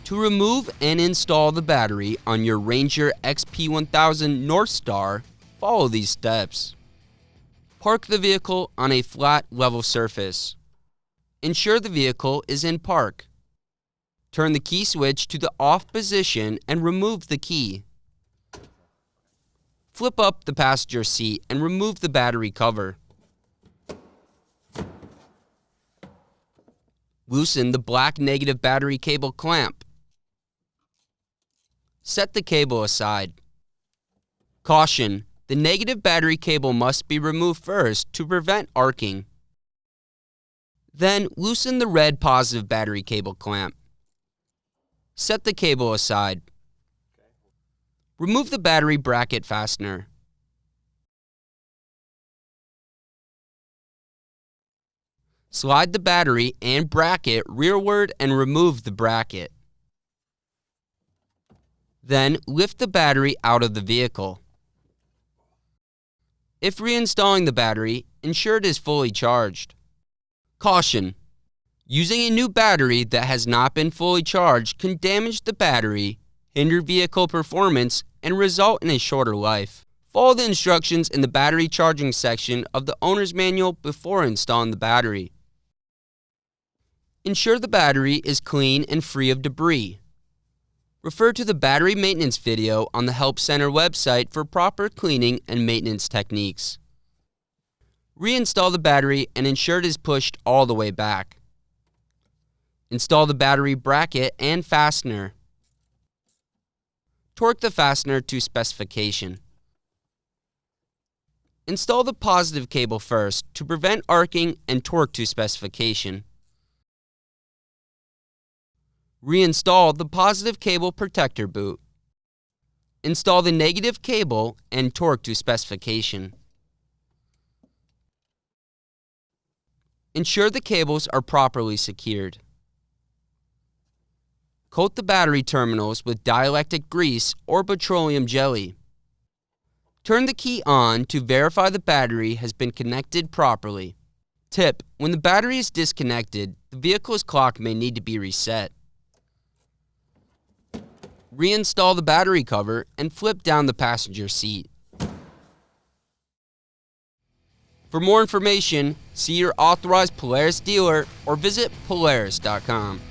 To remove and install the battery on your Ranger XP1000 Northstar, follow these steps. Park the vehicle on a flat, level surface. Ensure the vehicle is in park. Turn the key switch to the off position and remove the key. Flip up the passenger seat and remove the battery cover. Loosen the black negative battery cable clamp. Set the cable aside. Caution: the negative battery cable must be removed first to prevent arcing. Then loosen the red positive battery cable clamp. Set the cable aside. Remove the battery bracket fastener. Slide the battery and bracket rearward and remove the bracket. Then lift the battery out of the vehicle. If reinstalling the battery, ensure it is fully charged. Caution: using a new battery that has not been fully charged can damage the battery, hinder vehicle performance, and result in a shorter life. Follow the instructions in the battery charging section of the owner's manual before installing the battery. Ensure the battery is clean and free of debris. Refer to the battery maintenance video on the Help Center website for proper cleaning and maintenance techniques. Reinstall the battery and ensure it is pushed all the way back. Install the battery bracket and fastener. Torque the fastener to specification. Install the positive cable first to prevent arcing and torque to specification. Reinstall the positive cable protector boot. Install the negative cable and torque to specification. Ensure the cables are properly secured. Coat the battery terminals with dielectric grease or petroleum jelly. Turn the key on to verify the battery has been connected properly. Tip: when the battery is disconnected, the vehicle's clock may need to be reset. Reinstall the battery cover and flip down the passenger seat. For more information, see your authorized Polaris dealer or visit Polaris.com.